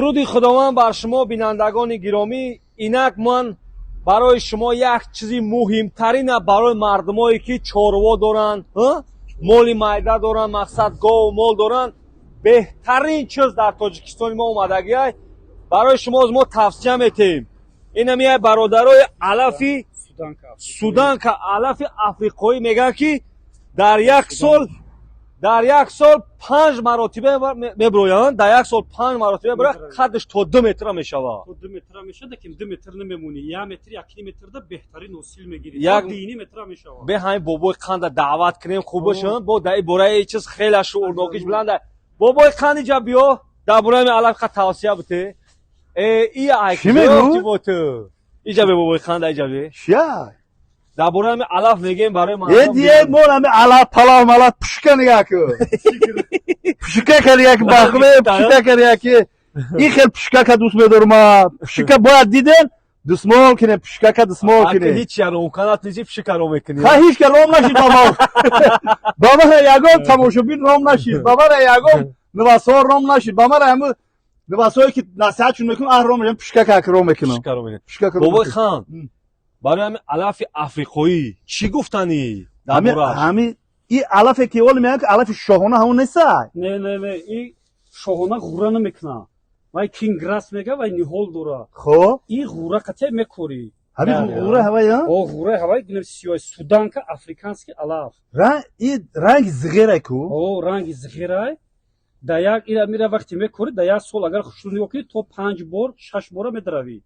дуруди худованд бар шумо бинандагони гиромӣ. Инак ман барои шумо як чизи муҳимтарина барои мардумое ки чорво доранд, моли майда доранд, мақсад гов мол доранд, беҳтарин чиз дар тоҷикистони мо омадагиай барои шумо мо тавсия метем. Инамияй бародарои алафи суданка алафи африқоӣ мегӯянд ки дар як сол 5 маротиба меброянд. Дар як сол 5 маротиба меброянд. қаддаш то 2 метр мешавад. То 2 метр мешавад, лекин 2 метр намемони. 1 метр 1 метрда беҳтарин ҳосил мегирӣ. 1 метр мешавад. бе ҳамин бобои қанда даъват кунем хуб бошад. Бо дар ин бораи чиз хеле шуурнокиш биланда. Бобои қанд иҷа биё. Дар бораи алаф қа тавсия бите. И ай чӣ мегӯ? Иҷа бе бобои қанд иҷа бе. Шя. Дар бораи алаф мегем барои Эдие мон ами алаф палав малат пушка нигакӯ. Пушка карияки бахме пушка карияки. И хел пушка ка дӯст медорам. Пушка бояд диден дусмол кине пушка ка дусмол кине. Аки ҳеч яром канат низи пушка ром мекунӣ. Ха ҳеч ка ром нашид баба. Баба ягон тамошобин ром нашид. Баба ягон навасор ром нашид. Баба ҳам навасое ки насиҳатшон мекунам ах ром мекунам пушка ка ром мекунам. Пушка ром. Бобои хан. барои ҳамин алафи африқоӣ чӣ гуфтанӣ дар борааш? ҳамин и алафе ки оли меянд алафи шоҳона ҳамон неста? Не, и шоҳона ғура намекуна. Вай кинграс мега вай ниҳол дора. Хоб? И ғура қате мекори. ҳамин ғура ҳавай я? О, ғура ҳавай гунам сиёҳ суданка африкански алаф. И ранги зиғерай ку? О, ранги зиғерай. Да як ира мира вақти мекори, да як сол агар хушрӯ нигоҳ кунӣ то 5 бор, 6 бора медаравӣ.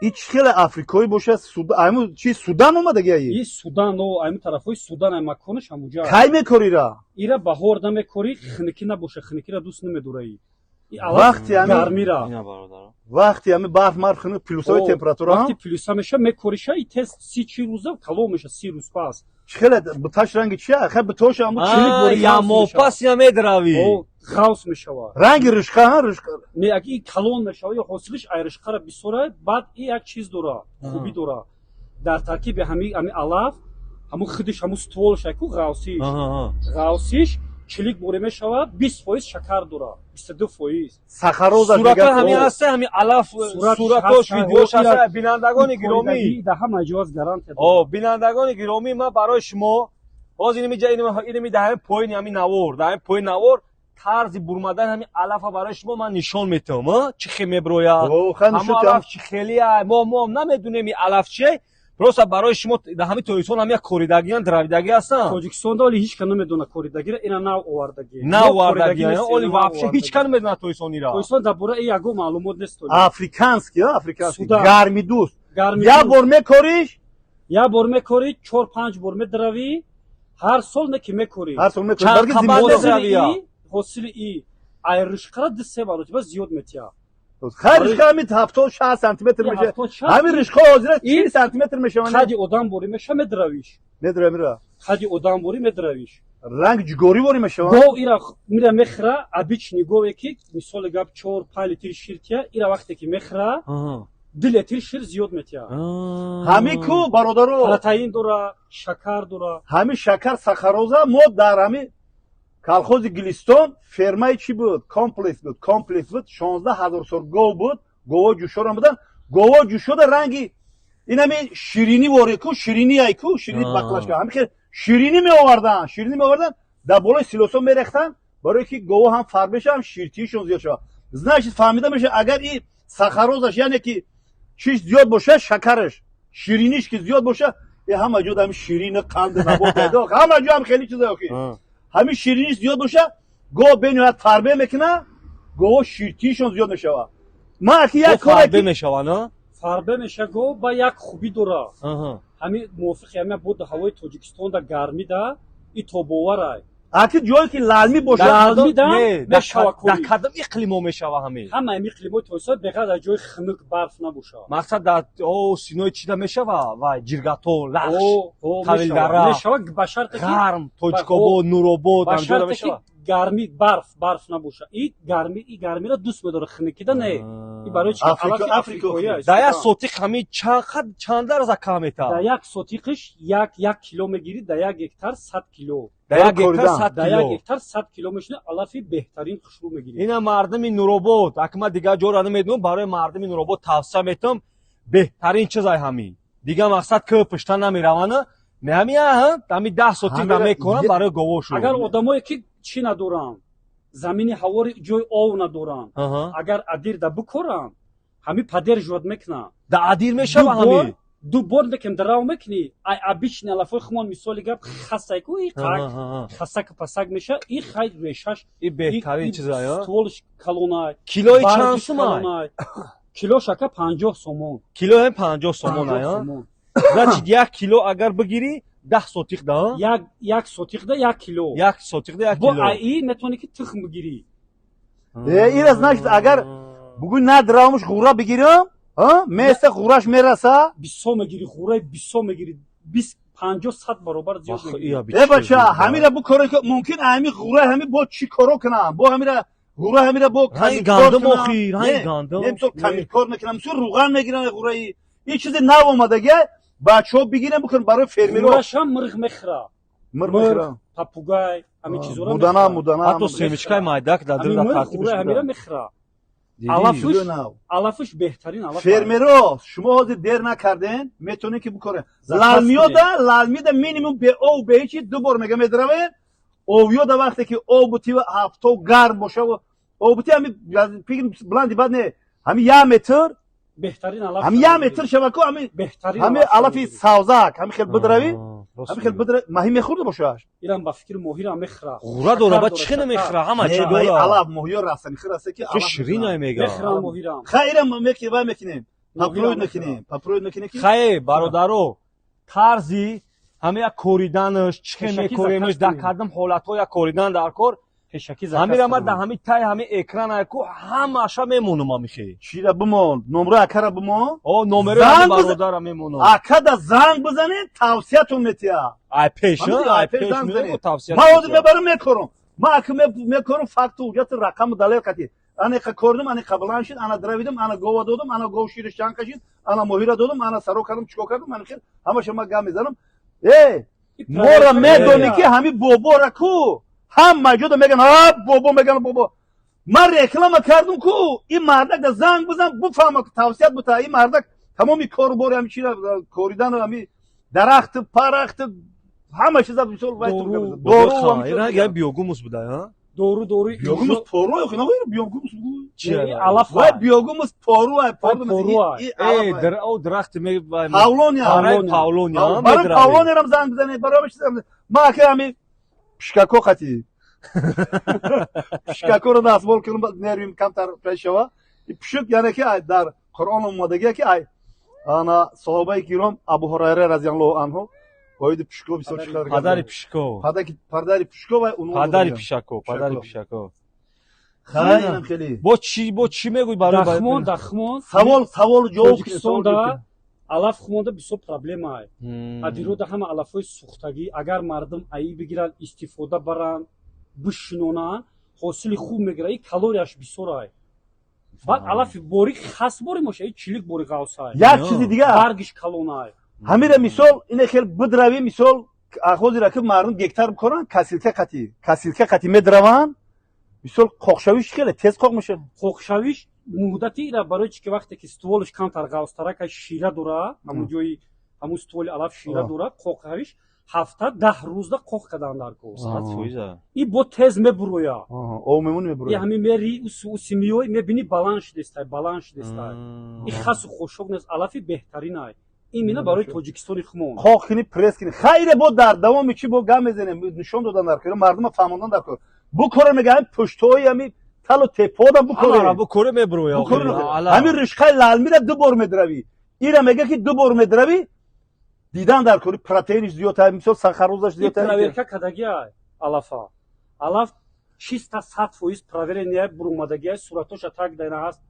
И чӣ хеле африкоӣ бошад? Айму чи Судан омадагия? И Судан, айму тарафҳои Судан ай маконаш ҳамуҷа. Кай мекорира? Ира баҳор намекори, хиники набоша, хиникира дӯст намедораӣ. Вақти ами барф марф хини плюсои температура вақти плюса меша мекориша и тест 30 рӯза кало меша 30 рӯз пас. Чӣ хеле буташ ранги чия? Хай бутош ам чилик бори ямопас я медравӣ. ғавс мешавад. Ранги ришқа ришқа. Не аги калон мешавад ё ҳосилиш ай ришқара бисора баъд и як чиз дора, хубӣ дора. Дар таркиби ҳами алаф ҳамун хидиш ҳамун стволш ку ғавсиш. Ғавсиш чилик боре мешавад 20% шакар дора. 22%. Сахароза сурата ҳамин аста ҳамин алаф суратош видеош аста бинандагони гиромӣ. Да ҳама ҷоз гарантия. О, бинандагони гиромӣ ман барои шумо ҳозир инми даҳами поини ҳамин навор, даҳами поини навор тарзи бурмадан ҳамин алафа барои шумо ман нишон метавам, чӣ хел меброяд. ҳамин алаф чӣ хелия мо намедунем ин алаф чие. Просто барои шумо дар ҳамин тоҷикистон ҳам як коридагиян дравидагӣ ҳастанд. Тоҷикистонда оли ҳеч ка намедона коридагира, ина нав овардагӣ. Нав овардагӣ, оли вообще ҳеч ка намедона тоҷикистонира. Тоҷикистон дар бораи ягон маълумот нест. Африкански, африкански. Гармидӯст. Як бор мекориш? Як бор мекори, 4-5 бор медравӣ. Ҳар сол не ки мекори. Ҳар сол мекори. Балки зимон ҳосили и айришқара 2-3 маротиба зиёд метия. Хай ришқа ҳамин 70-60 сантиметр меша. Ҳамин ришқа ҳозира 40 сантиметр мешавад. хади одам бори меша медравиш. Медравира. хади одам бори медравиш. Ранг ҷугори бори мешавад. Гов ира мира мехра, обични гове ки мисоли гап 4-5 литр шир тия, ира вақте ки мехра 2 литр шир зиёд метия. Ҳамин ку бародаро протеин дора, шакар дора. Ҳамин шакар сахароза мо дар ҳамин колхози Гилистон фермаи чӣ буд? Комплекс буд. 16000 сол гов буд. Гово ҷӯшора будан. Гово ҷӯшода ранги инами ширинӣ воре ку, ширинӣ ай ку, ширинӣ баклашка. Ҳамин ки ширинӣ меовардан, ширинӣ меовардан, дар болои силосо мерехтан, барое ки гово ҳам фар беша, ҳам ширтишон зиёд шавад. Значит фаҳмида меша агар ин сахарозаш яъне ки чиш зиёд боша, шакараш, шириниш ки зиёд боша, ҳама ҷо ҳамин ширини қанди набот пайдо, ҳама ҷо ҳам хеле чиза ки ҳамин шириниш зиёд боша, гоҳ бениҳоят фарбе мекуна, гоҳо ширтишон зиёд мешавад. Ман аки як фарбе мешавад, а? Фарбе меша гоҳ ба як хубӣ дора. Ҳамин мувофиқи ҳамин буд ҳавои Тоҷикистонда гармида, и тобоварай. Аки ҷое ки лалми боша, лалмида мешава кори. Дар кадом иқлимо мешава ҳамин? Ҳама иқлимои Тоҷикистон беғайр дар ҷои хинук барф набоша. Мақсад дар синои чида мешава? Вай ҷиргато, лахш, тавилдара, мешава ба шарте ки гарм, Тоҷикобод, Нуробод, ба шарте ки гарми барф набоша. И гармира дӯст медора, хиникида не. И барои чи Африкоӣ аст. Дар як сотиқ ҳамин чанд дараза кам метавад? Дар як сотиқиш 1 кило мегирӣ, дар 1 гектар 100 кило. در یک کوریدن. گکتر 100 در یک کیلو گکتر 100 کیلو میشنه علف بهترین خوشبو میگیری. اینا مردم نوروباد اکما دیگه جور نمیدونم برای مردم نوروباد توصیه میتم بهترین چیزای همین دیگه مقصد که پشتن نمیروانه همین همین 10 سوتی نمیکنن برای گوشو. اگر آدمایی که چی ندارن زمین هوا جای آب ندارن اگر ادیر دا بکورن همین پدر جود میکنه دا ادیر میشه همین دو بار میکنم درام میکنی ای ابیچ نلافای خمان مثالی گپ خسته کوی خسته که پسک میشه این خیلی ریشش این بهترین چیزه یا ستولش کلونای کیلوی چند سومای کیلو شکه 50 سومون کیلو 50 سومون یا значит 1 کیلو اگر بگیری 10 سوتیق دا یک سوتیق دا 1 کیلو 1 سوتیق دا 1 کیلو با ای میتونی که تخم بگیری این از значит اگر بگوی ندرامش غورا بگیرم مثل غوراش میرسه 20 میگیری غورای 20 میگیری 20 50 100 برابر زیاد میگیری ای بچه همین بو کارو که ممکن همین غورا همین با چی کارو کنم با همین غورا همین با همین گندم اخیر همین گندم نمیتون کمی کار میکنم سو روغن میگیرن غورایی این چیز نو اومده گه بچه‌ها بگیرن بکن برای فرمیرو غوراش هم مرغ میخره مرغ پاپوگای همین چیزا رو مودانا حتی سیمچکای مایدک در در ترتیبش همین میخره علفش بهترین علف فرمیرو شما حاضر دیر نکردین میتونین که بکنه لالمیدا مینیمم به او به هیچ دو بار میگم میدروین اویو دا وقتی که او بوتی هفته گرم باشه و او بوتی همین پیگ بلندی بعد نه همین 1 متر بهترین علف همین 1 متر شبکه همین بهترین همین علف سازک همین خیلی بدروی همین خیلی بدر ماهی میخورده باشه ایران با فکر ماهی میخره غورا داره بعد چی نمیخره همه چی داره علف ماهی راست میخره که علف شیرین میگه میخره ماهی را خیرم میکنیم پاپروید میکنیم خیر برادرو طرزی همه کوریدنش چه میکوریمش در کدام حالت‌های کوریدن در کار همین را در همین تای همین اکران اکو همش میمونم میخی چی را بمون نمره اکر بمون نمره هم برادر میمونم اکد زنگ بزنید توصیه‌تون میتیا ای پیش میگم توصیه ما خود میبرم میکرم ما اکم میکرم فقط وجت رقم دلیل کتی انا کوردم انا قبلان شد انا درویدم انا گوا دادم انا گو شیرش چان کشید انا موهیرا دادم انا سرو کردم چیکار کردم من خیر همش ما گام میزنم مورا میدونی که همین بابا را کو هم موجود میگن بابا میگن بابا من رکلام کردم کو این مردک در زنگ بزن بفهمم که توصیت بوده این مردک تمامی کار بور هم چی کوریدن همین درخت پرخت همه چیزا بیشتر وایت دورو یا بیوگوموس بوده ها دورو بیوگوموس پورو یا نه بیوگوموس چی علف وای بیوگوموس پورو ای در او درخت می پاولونیا برای پاولونیا هم زنگ بزنید برای چیز ما که همین پشکاکو خاطی پشکاکو رو دستمال کنم نریم کمتر پیشوا پشک یعنی که در قرآن اومده که ای انا صحابه کرام ابو هریره رضی الله عنه باید پشکو بسیار چیکار کرد پدر پشکو پدر پشکو و اون پدر پشکو خیلی با چی میگوی برای دخمون سوال جواب کنید علف خمونده بسیار پرابلم های ادیرو ده همه علفای سوختگی اگر مردم ای بگیرن استفاده برن بشنونن حاصل خوب میگیره این کالریاش بسیار های بعد علف بوری خاص بوری باشه این چلیک بوری قاوس های یک چیز دیگه برگش کلون های همین مثال اینه خیلی بدروی مثال خودی را که مردم گکتر بکنن کاسیلکه قطی میدروان مثال قوقشویش خیلی تیز قوق میشه قوقشویش مدتی را برای چی که وقتی که ستولش کمتر قاوستره که شیره دوره همون جوی همون ستول علف شیره دوره قوقشویش هفته 10 روز دا قوق کردن در کوس این با تیز میبرویا او میمون میبرویا همین میری او سیمیوی میبینی بالانش دستای این خاص خوشوق نیست علفی بهترین های این مینا برای تاجیکستان خمون قوق کنی پرس کنی خیلی با در دوام چی با گم میزنیم نشون دادن در کار مردم فهموندن در کار بو کار میگن پشتوی همین تلو تپودا بکره میبرویا همین رشقای لالمیره 2 بار میدروی اینا میگه که 2 بار میدروی دیدن در کاری پروتئینش زیادتر مثلا ساخاروزش زیادتر проверка کداگی علفا علف 600% проверение бурумадагی صورتش تاگ دینا هست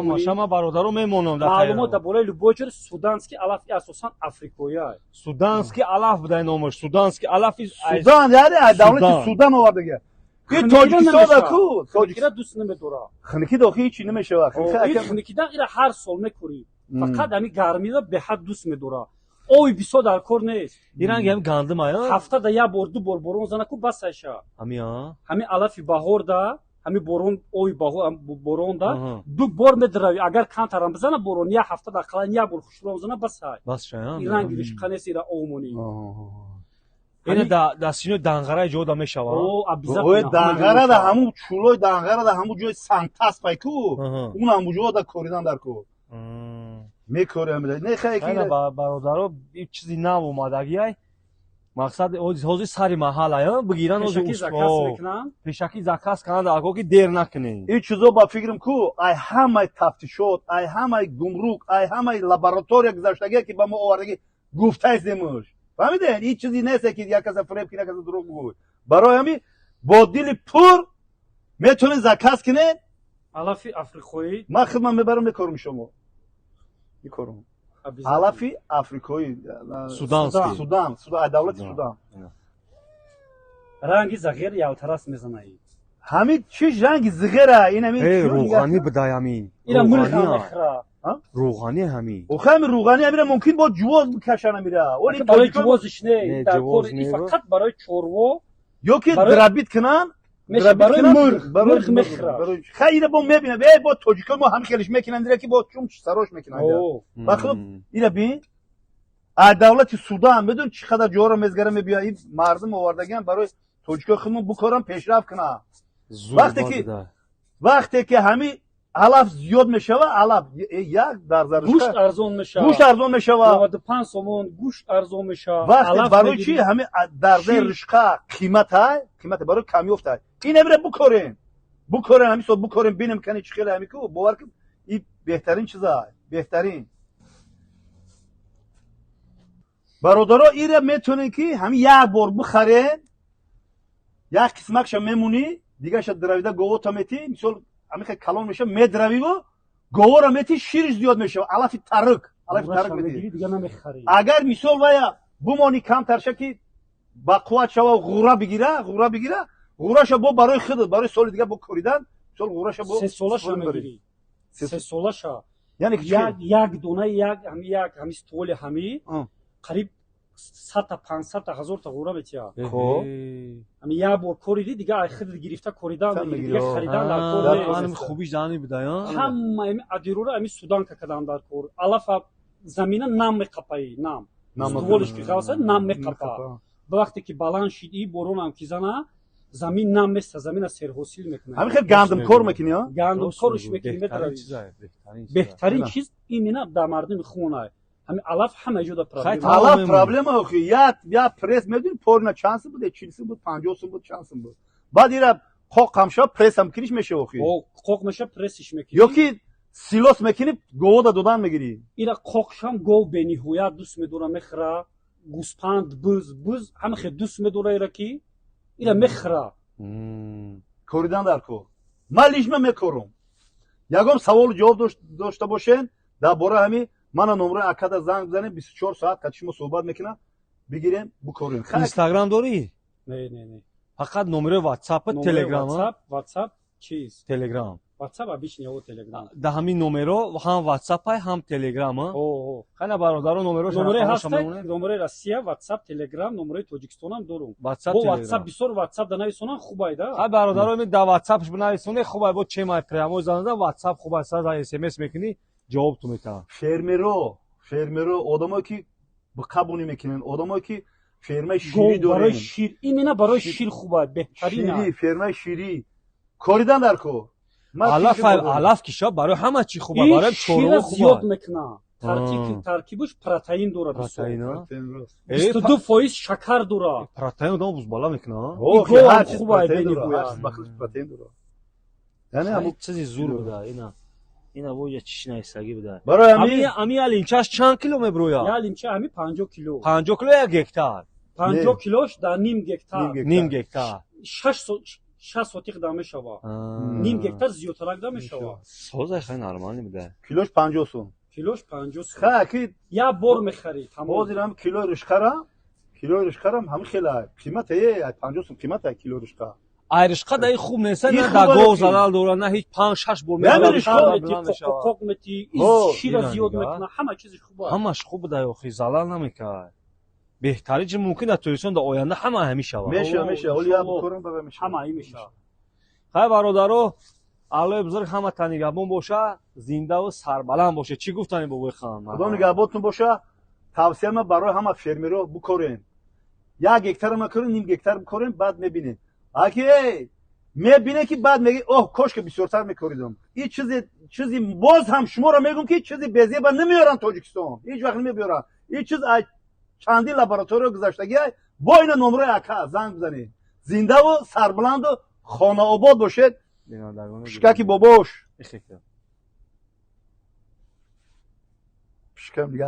ماشما برادرو میمونم در معلومات در بالای لوبوچر سودانسکی علف اساسا افریقایی سودانسکی علف بده نامش سودانسکی علف سودان یعنی دولت سودان آوردگی این تاجیکستان کو تاجیکستان دوست نمیداره خنکی داخلی چی نمیشه خنکی دا هر سال میکوری فقط همین گرمی را به حد دوست میداره ой бисо дар кор нест. این رنگ هم گندم آیا ҳафтада як бор ду бор борон зана ку басаша همی ها ҳами алафи баҳор да ҳами борон ой борон да Аҳа. ду бор медрави агар камтарам бизана борон як ҳафтада ақаллан як бор хушром зана басай بس شاید ин ранги ришқа нест ира омонӣ این دستینو دنگره جو دا میشه о абиза ой дангара да ҳамун чулои дангара да ҳамун ҷои сантас пайку Аҳа. он ҳамун ҷо да коридан дар ку мекорем не хай ки خیلی برادرها این چیزی نو اومدگی های مقصد حوزی سری محل های بگیرن пешакӣ закас мекунам پیشکی زکاس کنند اگه که دیر نکنی ин чизо ба фикрам ку ай ҳамаи тафтишот ай ҳамаи гумрук ай ҳамаи лаборатория гузаштагие ки ба мо овардагӣ гуфтаист немуш фаҳмиден ин чизи несте ки як каса фреб ки як каса дурӯғ гӯй барои ҳами бо дили пур метавонед заказ кунед алафи африқоӣ ман хидмат мебарам мекорам шумо мекорам абиза алафи африқоӣ Суданский. судан ай давлати судан ранги зағир ялтарас мезанаӣ ҳамин чӣ ранги зиғера ин ҳамин روغانی بدای همین ира мулха روغانی мехра روغانی همین охи ҳамин рӯғани ҳамира мумкин бо ҷувоз бикашана мира барои ҷувозиш не Не, дар ҷувоз кор не, фақат барои чорво ё ки барои- драбит кунанд меша барои мурғ мехра хайра бо мебинад бо тоҷикон мо ҳам хелиш мекунанд ира ки бо чум сарош мекунанд бахлуб ира бин ай давлати судан медон чӣ қадар ҷоро мезгара мебиёд ин мардум овардагиан барои тоҷикон худмон бикорам пешрафт кунанд вақте ки ҳамин алаф зиёд мешава алаф як дар гӯшт арзон мешавад гӯшт арзон мешавад 95 сомон гӯшт арзон мешавад вақте алаф барои мегирӣ. чӣ ҳамин дардаи Чӣ? ришқа қиматай қимата барои камёфтай ин амира бикорем ҳамин сол бикорем бинем кани чӣ хеле ҳамин ку бовар ки ин беҳтарин чиза беҳтарин бародаро ира метавонем ки ҳамин як бор бихарем як қисмакша мемунӣ дигаша дравида говота метӣ мисол ҳамин хел калон меша медравиву говора метӣ шириш зиёд мешава алафи тарик Алаф метӣ мегирӣ, дигар намехарӣ. агар мисол вая бумони камтарша ки ба қувват шава ғура бигира ғураша бо барои худат барои соли дигар бо коридан мисол ғураша бо 3 солаша мегирӣ. 3 солаша яъне ки як дона як ҳами стволи ҳами қариб 100-500 ҳазор та ғура метиҳад. ҳами як бор кориди дигар ай худат гирифта коридан мегирӣ дигар харидан дар кор нест. خوبی زنی بدای ҳама ами адирора ами судан какадан дар кор алафа замина нам меқапаӣ нам стволиш ки хавса нам меқапа ба вақте ки баланд шиди боронам ки зана замин нам места замина серҳосил мекунад ҳамин хел гандумкор мекунӣ гандумкориш мекунӣ метаравӣ беҳтарин чиз имена дар мардуми хунай ҳами алаф ҳама ҷода проблема алаф проблема охи як пресс медони порина чанд сум буд 40 сум буд 50 сум буд чанд сум буд баъд ира қоқ камшава прессам куниш мешава охи қоқ меша прессиш мекунӣ ё ки силос мекунӣ говода додан мегирӣ ира қоқшам гов бениҳоят дӯст медора мехӯра гӯспанд буз ҳама хел дӯст медора ира ки ира мехӯра коридан дар кор ман лишма мекорам ягон саволу ҷавоб дошта бошен дар бораи ҳамин мана номраи акада занг бизанем 24 соат кати шумо суҳбат мекунам бигирем бикорем اینستاگرام داری не فقط نمره واتساپ تلگرام ватсап чиз تلگرام ватсап обычный ё телеграм да ҳамин номеро ҳам ватсап ҳам телеграм хана бародаро номеро номере ҳаст номере россия ватсап телеграм номереи тоҷикистонам дорум бо ватсап бисёр ватсап да нависонам хубайда ҳай бародаро ми да ватсапш бинависоне хубай бо чемай прямо занада ватсап хубай саза смс мекунӣ ҷавоб ту метавам фермеро одамое ки қабуни мекунанд одамое ки фермаи ширӣ дорем шир имена барои шир хубай беҳтарина фермаи ширӣ коридан дар кор алаф киша барои ҳама чӣ хубай барои чорво зиёд мекуна таркибуш протеин дора 22% шакар дора протеин одам бузбала мекуна хубай чизи зур буда ина воя чишнаи саги буда барои ами алинчаш чанд кило меброя я алинча ами 50 кило 50 кило як гектар 50 килош дар ним гектар 6 сотиқ да мешава ним гектар зиёдтарак да мешава созай хай нормалӣ буда килош 50 сум килош 50 сум ха ки я бор мехарӣ тамом ҳозирам килои ришқарам ҳамин хела қимат 50 сум қимат килои ришқа айришқа даи хуб неста, این не خوبه да гов که. залал дора, не ҳеҷ 5-6 бор نه، мебарад, می‌رش шаба خوب. биланд мешавад. قوق میتی ها، شیر دیدن زیاد دیگه. میکنه همه چیزش خوبه ҳамаш хуб даи охи залал намекард. беҳтарин ҷи мумкин аст туристон дар оянда ҳама ҳамешавад. میشه ولی یا بکرم بابا میشه همه این میشه хай бародаро, аллои бузург ҳаматан нигоҳбон боша, зиндаву сарбаланд боша. чӣ гуфтани бобои хан? خدا نگهبانتون باشه. توصیه من برای همه فرمیرها بکارین. 1 گکتر نکنین، نیم گکتر بکارین، بعد میبینین. اگه میبینه که بعد میگه اوه کاش که بسیارتر میکاریدم. این چیزی باز هم شما را میگم که چیزی بزیه با نمیارن تاجیکستان. هیچ وقت نمیارن. این چیز چندی لابراتوری گذاشتگی با این نمره اکا زنگ بزنید. زنده و سربلند و خانه آباد باشید. پشککی باباش. پشکم دیگه.